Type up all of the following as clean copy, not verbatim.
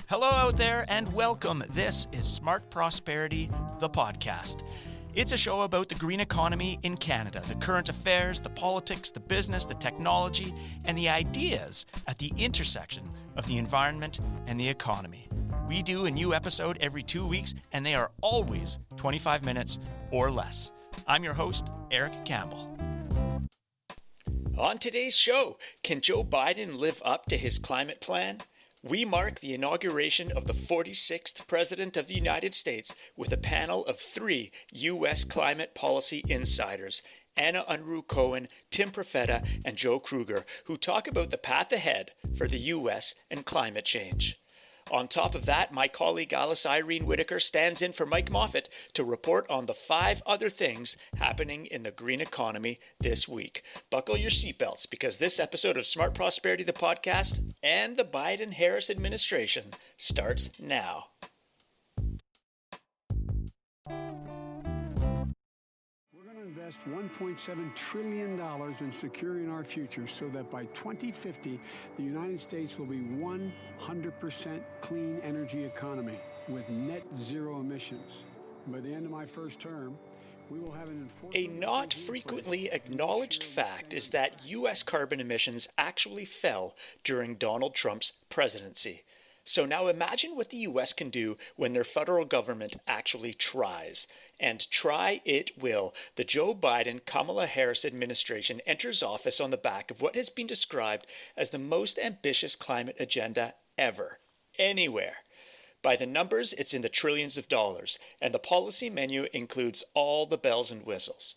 Hello out there and welcome. This is Smart Prosperity, the podcast. It's a show about the green economy in Canada, the current affairs, the politics, the business, the technology, and the ideas at the intersection of the environment and the economy. We do a new episode every 2 weeks, and they are always 25 minutes or less. I'm your host, Eric Campbell. On today's show, can Joe Biden live up to his climate plan? We mark the inauguration of the 46th President of the United States with a panel of 3 U.S. climate policy insiders, Anna Unruh-Cohen, Tim Profeta, and Joe Kruger, who talk about the path ahead for the U.S. and climate change. On top of that, my colleague Alice Irene Whitaker stands in for Mike Moffat to report on the 5 other things happening in the green economy this week. Buckle your seatbelts because this episode of Smart Prosperity, the podcast, and the Biden-Harris administration starts now. Invest $1.7 trillion in securing our future so that by 2050, the United States will be 100% clean energy economy with net zero emissions. And by the end of my first term, we will have an A not frequently acknowledged fact is that U.S. carbon emissions actually fell during Donald Trump's presidency. So now imagine what the U.S. can do when their federal government actually tries. And try it will. The Joe Biden-Kamala Harris administration enters office on the back of what has been described as the most ambitious climate agenda ever, anywhere. By the numbers, it's in the trillions of dollars, and the policy menu includes all the bells and whistles.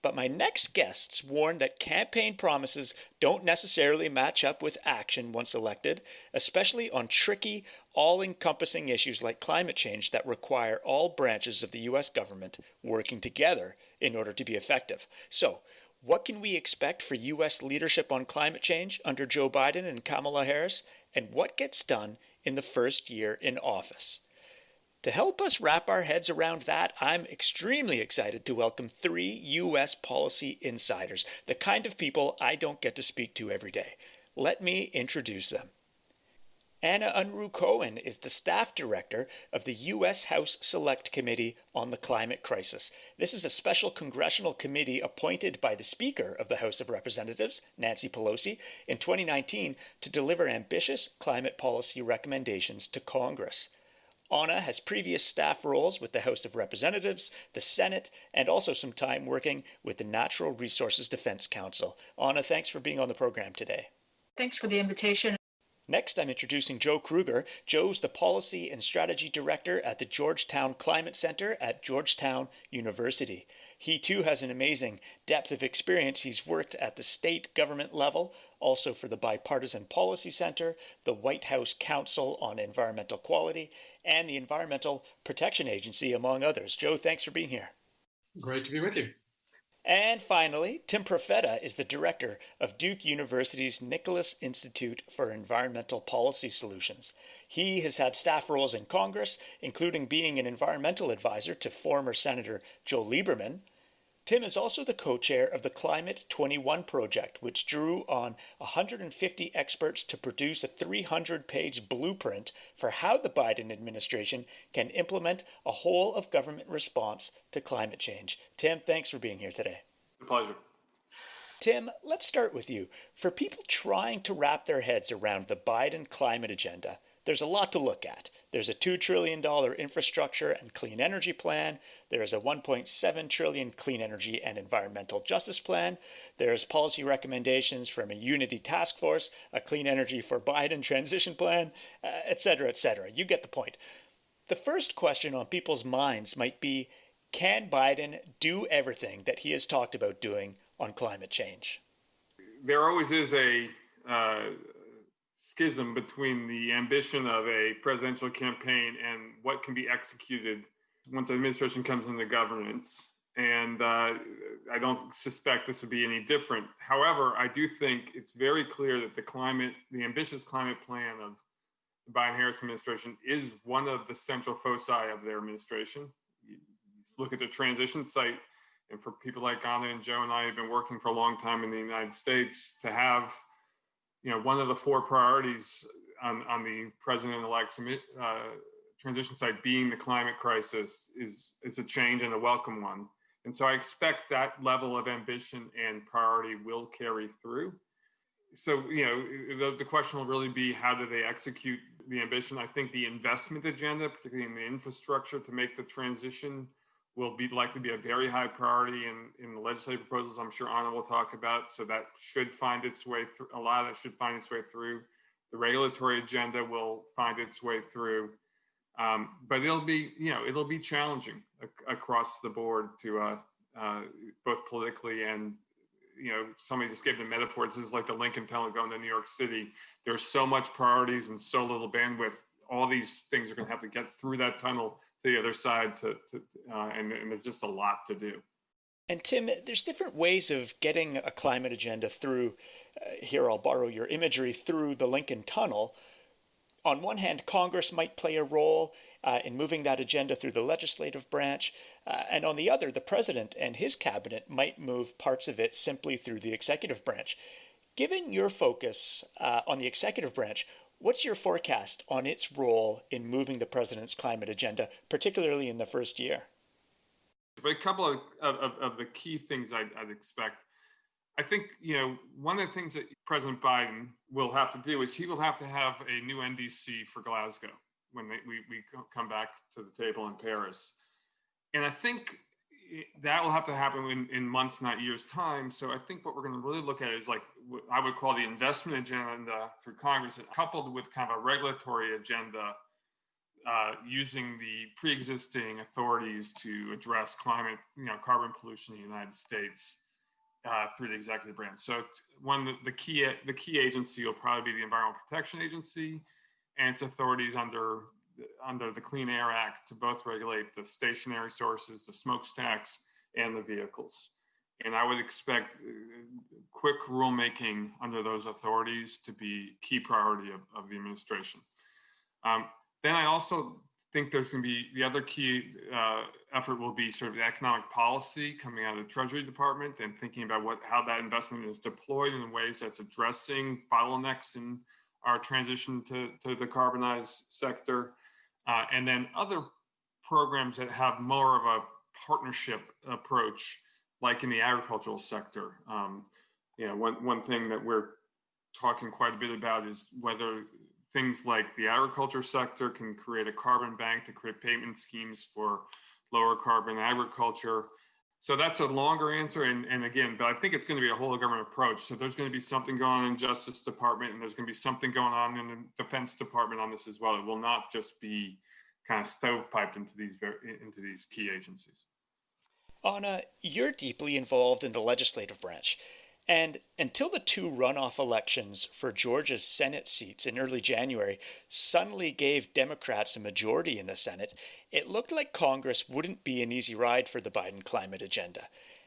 But my next guests warn that campaign promises don't necessarily match up with action once elected, especially on tricky, all-encompassing issues like climate change that require all branches of the U.S. government working together in order to be effective. So, what can we expect for U.S. leadership on climate change under Joe Biden and Kamala Harris, and what gets done in the first year in office? To help us wrap our heads around that, I'm extremely excited to welcome 3 U.S. policy insiders, the kind of people I don't get to speak to every day. Let me introduce them. Anna Unruh-Cohen is the staff director of the U.S. House Select Committee on the Climate Crisis. This is a special congressional committee appointed by the Speaker of the House of Representatives, Nancy Pelosi, in 2019 to deliver ambitious climate policy recommendations to Congress. Anna has previous staff roles with the House of Representatives, the Senate, and also some time working with the Natural Resources Defense Council. Anna, thanks for being on the program today. Thanks for the invitation. Next, I'm introducing Joe Kruger. Joe's the Policy and Strategy Director at the Georgetown Climate Center at Georgetown University. He too has an amazing depth of experience. He's worked at the state government level, also for the Bipartisan Policy Center, the White House Council on Environmental Quality, and the Environmental Protection Agency, among others. Joe, thanks for being here. Great to be with you. And finally, Tim Profeta is the director of Duke University's Nicholas Institute for Environmental Policy Solutions. He has had staff roles in Congress, including being an environmental advisor to former Senator Joe Lieberman. Tim is also the co-chair of the Climate 21 project, which drew on 150 experts to produce a 300-page blueprint for how the Biden administration can implement a whole-of-government response to climate change. Tim, thanks for being here today. It's a pleasure. Tim, let's start with you. For people trying to wrap their heads around the Biden climate agenda, there's a lot to look at. There's a $2 trillion infrastructure and clean energy plan. There's a $1.7 trillion clean energy and environmental justice plan. There's policy recommendations from a unity task force, a clean energy for Biden transition plan, et cetera, et cetera. You get the point. The first question on people's minds might be, can Biden do everything that he has talked about doing on climate change? There always is a schism between the ambition of a presidential campaign and what can be executed once an administration comes into governance. And I don't suspect this would be any different. However, I do think it's very clear that the ambitious climate plan of the Biden-Harris administration is one of the central foci of their administration. You look at the transition site And for people like Anna and Joe and I have been working for a long time in the United States, to have, one of the four priorities on the president-elect's transition side being the climate crisis is a change and a welcome one. And so I expect that level of ambition and priority will carry through. So, the question will really be, how do they execute the ambition? I think the investment agenda, particularly in the infrastructure to make the transition, will likely be a very high priority in the legislative proposals I'm sure Anna will talk about. So that should find its way through. A lot of that should find its way through. The regulatory agenda will find its way through. But it'll be challenging across the board to both politically and, somebody just gave the metaphor. This is like the Lincoln Tunnel going to New York City. There's so much priorities and so little bandwidth. All these things are going to have to get through that tunnel to the other side and there's just a lot to do. And Tim, there's different ways of getting a climate agenda through, here I'll borrow your imagery, through the Lincoln Tunnel. On one hand, Congress might play a role in moving that agenda through the legislative branch. And on the other, the president and his cabinet might move parts of it simply through the executive branch. Given your focus on the executive branch, what's your forecast on its role in moving the president's climate agenda, particularly in the first year? But a couple of the key things I'd expect. I think, one of the things that President Biden will have to do is he will have to have a new NDC for Glasgow when we come back to the table in Paris. And I think that will have to happen in months, not years' time. So I think what we're going to really look at is like what I would call the investment agenda through Congress, coupled with kind of a regulatory agenda using the pre-existing authorities to address climate, carbon pollution in the United States through the executive branch. So the key agency will probably be the Environmental Protection Agency and its authorities under the Clean Air Act to both regulate the stationary sources, the smokestacks, and the vehicles. And I would expect quick rulemaking under those authorities to be key priority of the administration. Then I also think there's going to be the other key effort will be sort of the economic policy coming out of the Treasury Department and thinking about how that investment is deployed in ways that's addressing bottlenecks in our transition to the carbonized sector. And then other programs that have more of a partnership approach, like in the agricultural sector. One thing that we're talking quite a bit about is whether things like the agriculture sector can create a carbon bank to create payment schemes for lower carbon agriculture. So that's a longer answer. And again, but I think it's going to be a whole of government approach. So there's going to be something going on in Justice Department, and there's going to be something going on in the Defense Department on this as well. It will not just be kind of stovepiped into these key agencies. Anna, you're deeply involved in the legislative branch. And until the two runoff elections for Georgia's Senate seats in early January suddenly gave Democrats a majority in the Senate, it looked like Congress wouldn't be an easy ride for the Biden climate agenda.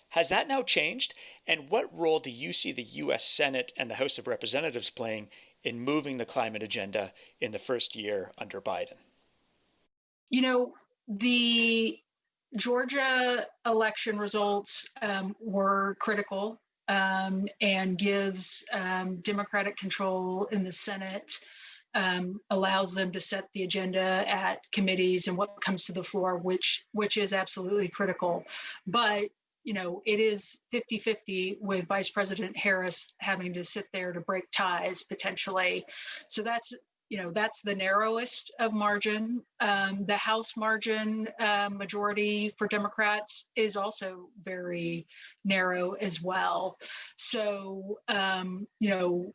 Has that now changed? And what role do you see the U.S. Senate and the House of Representatives playing in moving the climate agenda in the first year under Biden? The Georgia election results were critical. And gives Democratic control in the Senate, allows them to set the agenda at committees and what comes to the floor, which is absolutely critical. But, it is 50-50 with Vice President Harris having to sit there to break ties potentially. So that's the narrowest of margin. The House margin majority for Democrats is also very narrow as well. So, the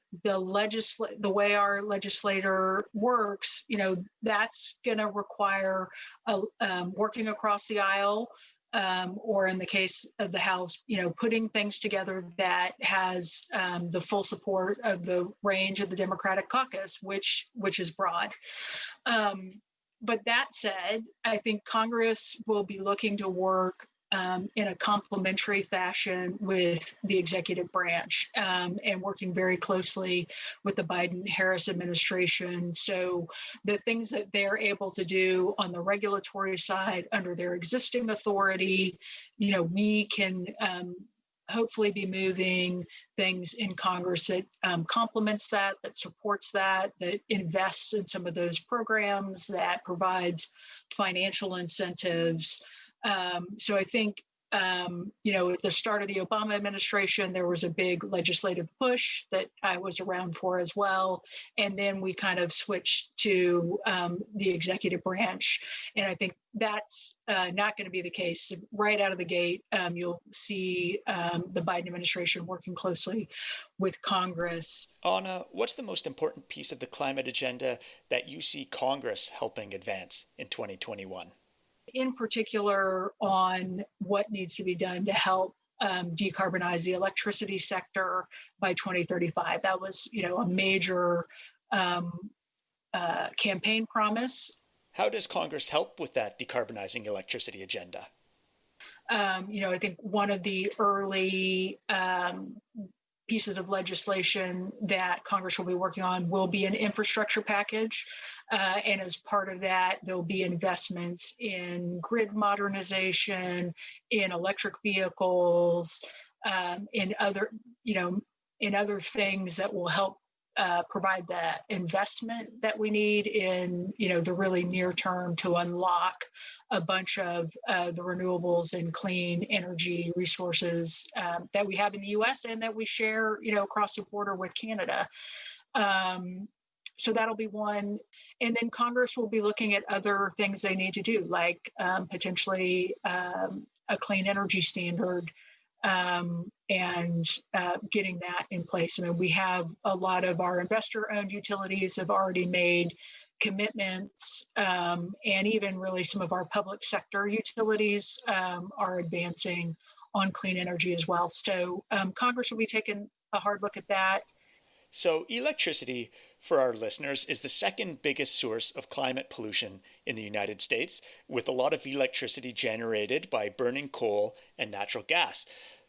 way our legislator works, that's going to require working across the aisle. Or in the case of the House, putting things together that has the full support of the range of the Democratic caucus, which is broad. But that said, I think Congress will be looking to work in a complementary fashion with the executive branch and working very closely with the Biden-Harris administration. So the things that they're able to do on the regulatory side under their existing authority, we can hopefully be moving things in Congress that complements that supports that invests in some of those programs, that provides financial incentives. So I think, at the start of the Obama administration, there was a big legislative push that I was around for as well. And then we kind of switched to the executive branch. And I think that's not going to be the case. Right out of the gate, you'll see the Biden administration working closely with Congress. Anna, what's the most important piece of the climate agenda that you see Congress helping advance in 2021? In particular, on what needs to be done to help decarbonize the electricity sector by 2035. That was, a major campaign promise. How does Congress help with that decarbonizing electricity agenda? I think one of the early pieces of legislation that Congress will be working on will be an infrastructure package. And as part of that, there'll be investments in grid modernization, in electric vehicles, in other things that will help provide the investment that we need in, the really near term to unlock a bunch of the renewables and clean energy resources that we have in the U.S. and that we share, across the border with Canada. So that'll be one. And then Congress will be looking at other things they need to do, like potentially a clean energy standard and getting that in place. I mean, we have a lot of our investor-owned utilities have already made commitments, and even really some of our public sector utilities are advancing on clean energy as well. So Congress will be taking a hard look at that. So electricity, for our listeners, is the second biggest source of climate pollution in the United States, with a lot of electricity generated by burning coal and natural gas.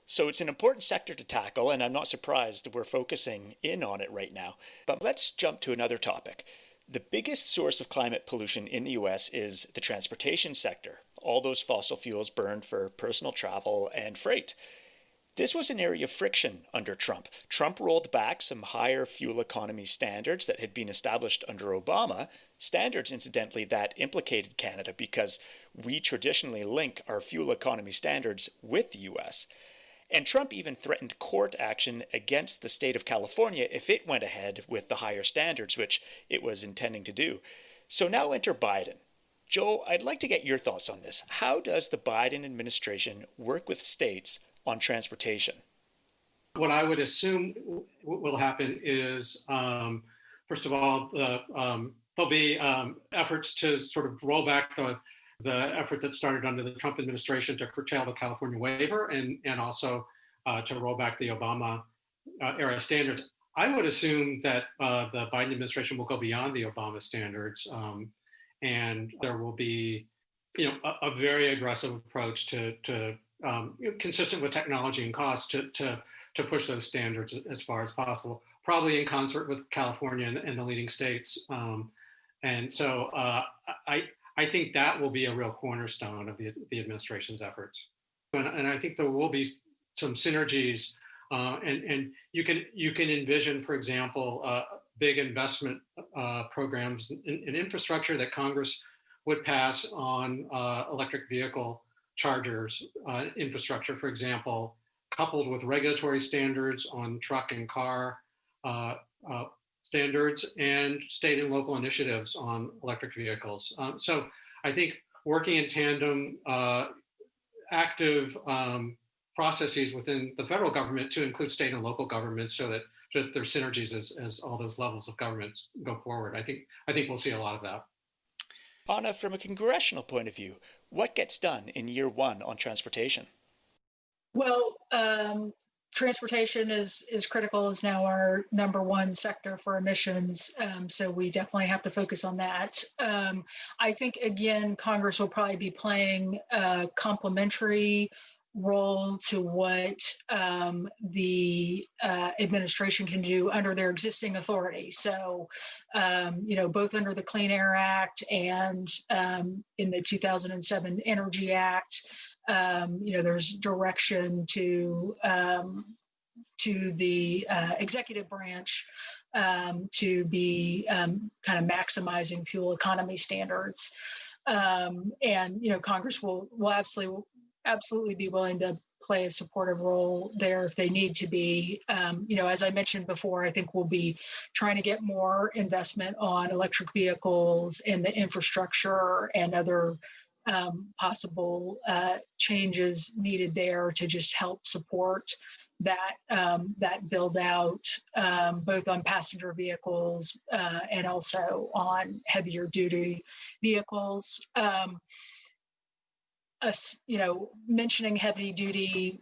So it's an important sector to tackle, and I'm not surprised we're focusing in on it right now. But let's jump to another topic. The biggest source of climate pollution in the US is the transportation sector, all those fossil fuels burned for personal travel and freight. This was an area of friction under Trump. Trump rolled back some higher fuel economy standards that had been established under Obama, standards, incidentally, that implicated Canada because we traditionally link our fuel economy standards with the US. And Trump even threatened court action against the state of California if it went ahead with the higher standards, which it was intending to do. So now enter Biden. Joe, I'd like to get your thoughts on this. How does the Biden administration work with states on transportation? What I would assume will happen is, first of all, there'll be efforts to sort of roll back the effort that started under the Trump administration to curtail the California waiver and also to roll back the Obama era standards. I would assume that the Biden administration will go beyond the Obama standards, and there will be, a very aggressive approach to consistent with technology and cost to push those standards as far as possible, probably in concert with California and the leading states. And so I think that will be a real cornerstone of the administration's efforts. And I think there will be some synergies, and you can envision, for example, big investment programs in infrastructure that Congress would pass on electric vehicle chargers infrastructure, for example, coupled with regulatory standards on truck and car standards and state and local initiatives on electric vehicles. So I think working in tandem, active processes within the federal government to include state and local governments so that there's synergies as all those levels of governments go forward. I think we'll see a lot of that. Anna, from a congressional point of view, what gets done in year one on transportation? Well, transportation is critical, is now our number one sector for emissions. So we definitely have to focus on that. I think, again, Congress will probably be playing a complementary role to what the administration can do under their existing authority. So, both under the Clean Air Act and in the 2007 Energy Act, there's direction to the executive branch to be kind of maximizing fuel economy standards. And Congress will absolutely be willing to play a supportive role there if they need to be. As I mentioned before, I think we'll be trying to get more investment on electric vehicles and the infrastructure and other possible changes needed there to just help support that build out, both on passenger vehicles and also on heavier duty vehicles. Mentioning heavy duty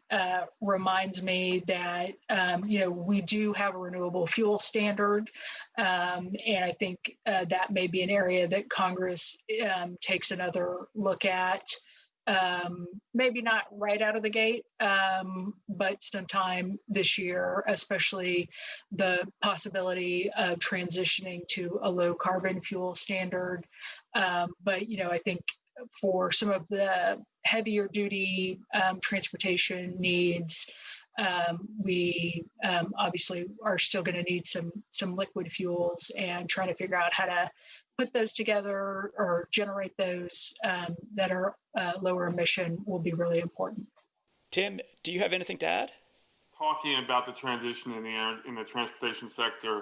reminds me that, we do have a renewable fuel standard. And I think that may be an area that Congress takes another look at. Maybe not right out of the gate, but sometime this year, especially the possibility of transitioning to a low carbon fuel standard. But I think for some of the heavier duty transportation needs, we obviously are still going to need some liquid fuels, and trying to figure out how to put those together or generate those that are lower emission will be really important. Tim, do you have anything to add? Talking about the transition in the transportation sector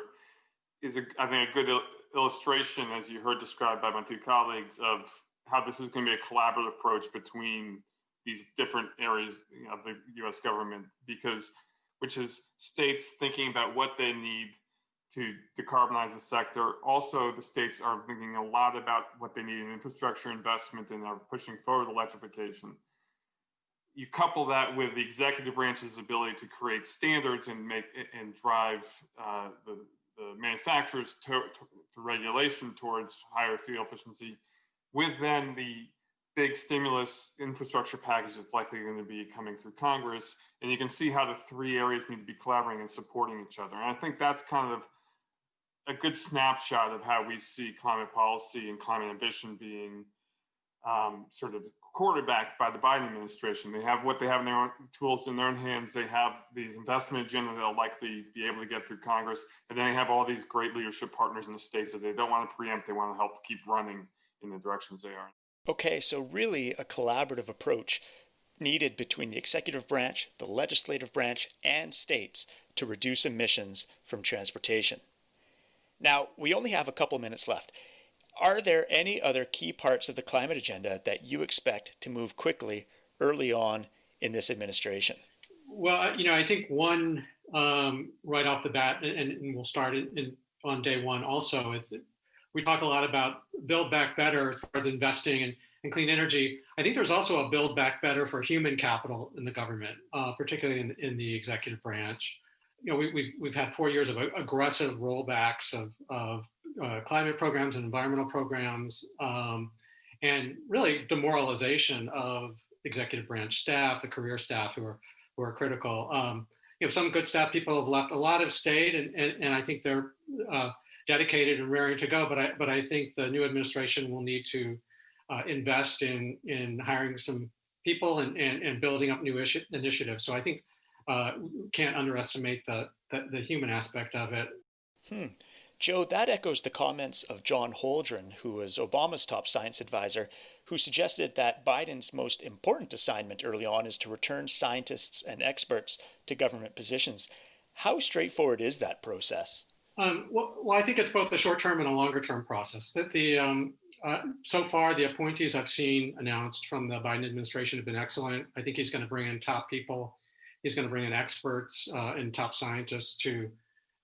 is, I think, a good illustration, as you heard described by my two colleagues, of how this is going to be a collaborative approach between these different areas of the U.S. government, which is states thinking about what they need to decarbonize the sector. Also, the states are thinking a lot about what they need in infrastructure investment and are pushing forward electrification. You couple that with the executive branch's ability to create standards and drive the manufacturers to regulation towards higher fuel efficiency, with then the big stimulus infrastructure package that's likely going to be coming through Congress. And you can see how the three areas need to be collaborating and supporting each other. And I think that's kind of a good snapshot of how we see climate policy and climate ambition being sort of quarterbacked by the Biden administration. They have what they have in their own tools in their own hands. They have the investment agenda they'll likely be able to get through Congress. And then they have all these great leadership partners in the states that they don't want to preempt. They want to help keep running in the directions they are. Okay, so really a collaborative approach needed between the executive branch, the legislative branch, and states to reduce emissions from transportation. Now, we only have a couple minutes left. Are there any other key parts of the climate agenda that you expect to move quickly early on in this administration? Well, I think one right off the bat, and we'll start on day one also, is that we talk a lot about Build Back Better as far as investing in clean energy. I think there's also a Build Back Better for human capital in the government, particularly in the executive branch. We've had 4 years of aggressive rollbacks of climate programs and environmental programs, and really demoralization of executive branch staff, the career staff who are critical. Some good staff people have left. A lot have stayed, and I think they're dedicated and raring to go. But I think the new administration will need to invest in hiring some people and building up new initiatives. So I think can't underestimate the human aspect of it. Joe, that echoes the comments of John Holdren, who was Obama's top science advisor, who suggested that Biden's most important assignment early on is to return scientists and experts to government positions. How straightforward is that process? Well, I think it's both a short-term and a longer-term process. That so far, the appointees I've seen announced from the Biden administration have been excellent. I think he's going to bring in top people. He's going to bring in experts and top scientists to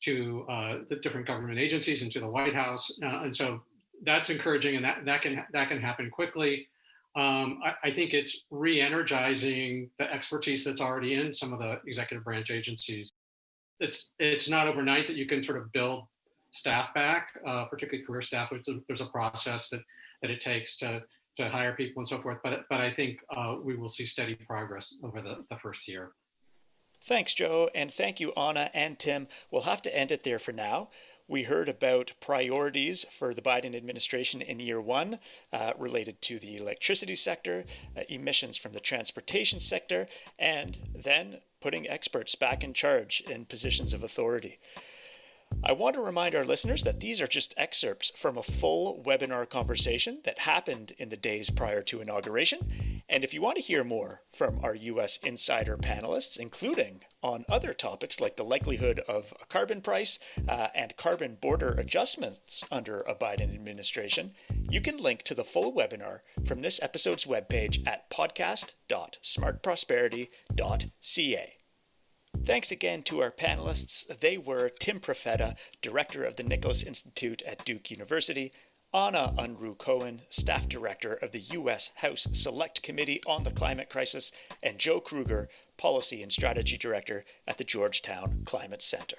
the different government agencies and to the White House. And so that's encouraging, and that can happen quickly. I think it's re-energizing the expertise that's already in some of the executive branch agencies. It's not overnight that you can sort of build staff back, particularly career staff. There's a process that it takes to hire people and so forth. But I think we will see steady progress over the first year. Thanks, Joe, and thank you, Anna and Tim. We'll have to end it there for now. We heard about priorities for the Biden administration in year one related to the electricity sector, emissions from the transportation sector, and then putting experts back in charge in positions of authority. I want to remind our listeners that these are just excerpts from a full webinar conversation that happened in the days prior to inauguration. And if you want to hear more from our U.S. insider panelists, including on other topics like the likelihood of a carbon price and carbon border adjustments under a Biden administration, you can link to the full webinar from this episode's webpage at podcast.smartprosperity.ca. Thanks again to our panelists. They were Tim Profeta, Director of the Nicholas Institute at Duke University, Anna Unruh-Cohen, Staff Director of the U.S. House Select Committee on the Climate Crisis, and Joe Kruger, Policy and Strategy Director at the Georgetown Climate Center.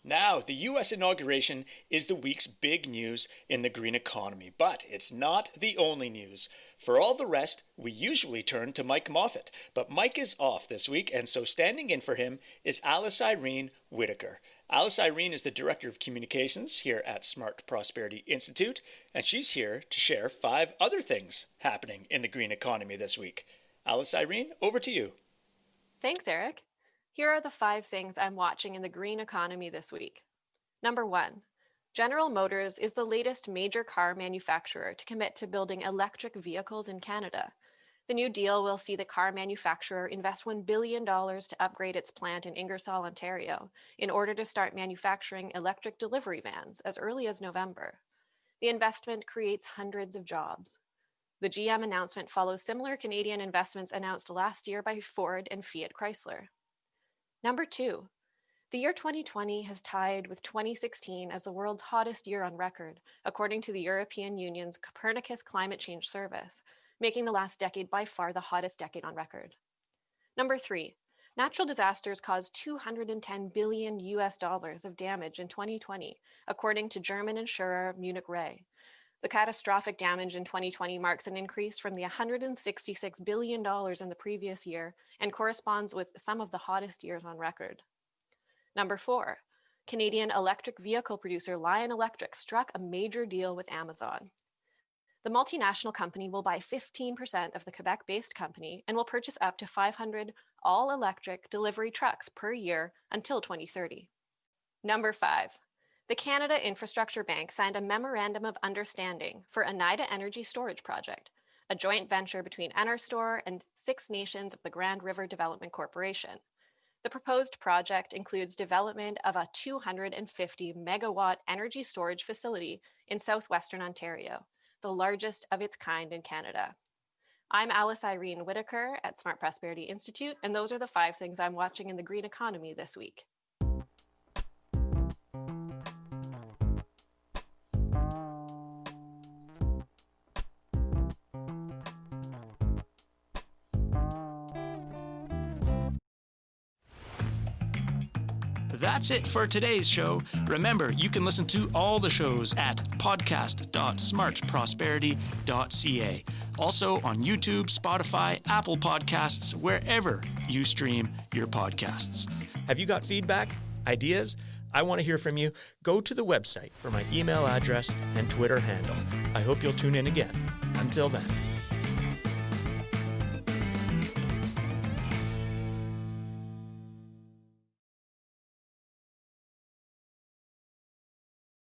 Now, the U.S. inauguration is the week's big news in the green economy, but it's not the only news. For all the rest, we usually turn to Mike Moffat, but Mike is off this week, and so standing in for him is Alice Irene Whitaker. Alice Irene is the Director of Communications here at Smart Prosperity Institute, and she's here to share 5 other things happening in the green economy this week. Alice Irene, over to you. Thanks, Eric. Here are the 5 things I'm watching in the green economy this week. Number 1, General Motors is the latest major car manufacturer to commit to building electric vehicles in Canada. The new deal will see the car manufacturer invest $1 billion to upgrade its plant in Ingersoll, Ontario, in order to start manufacturing electric delivery vans as early as November. The investment creates hundreds of jobs. The GM announcement follows similar Canadian investments announced last year by Ford and Fiat Chrysler. Number 2, the year 2020 has tied with 2016 as the world's hottest year on record, according to the European Union's Copernicus Climate Change Service, making the last decade by far the hottest decade on record. Number 3, natural disasters caused $210 billion of damage in 2020, according to German insurer Munich Re. The catastrophic damage in 2020 marks an increase from the $166 billion in the previous year and corresponds with some of the hottest years on record. Number 4, Canadian electric vehicle producer Lion Electric struck a major deal with Amazon. The multinational company will buy 15% of the Quebec-based company and will purchase up to 500 all-electric delivery trucks per year until 2030. Number 5, the Canada Infrastructure Bank signed a Memorandum of Understanding for Oneida Energy Storage Project, a joint venture between Enerstor and 6 nations of the Grand River Development Corporation. The proposed project includes development of a 250 megawatt energy storage facility in southwestern Ontario, the largest of its kind in Canada. I'm Alice Irene Whitaker at Smart Prosperity Institute, and those are the 5 things I'm watching in the green economy this week. That's it for today's show. Remember, you can listen to all the shows at podcast.smartprosperity.ca. Also on YouTube, Spotify, Apple Podcasts, wherever you stream your podcasts. Have you got feedback? Ideas? I want to hear from you. Go to the website for my email address and Twitter handle. I hope you'll tune in again. Until then.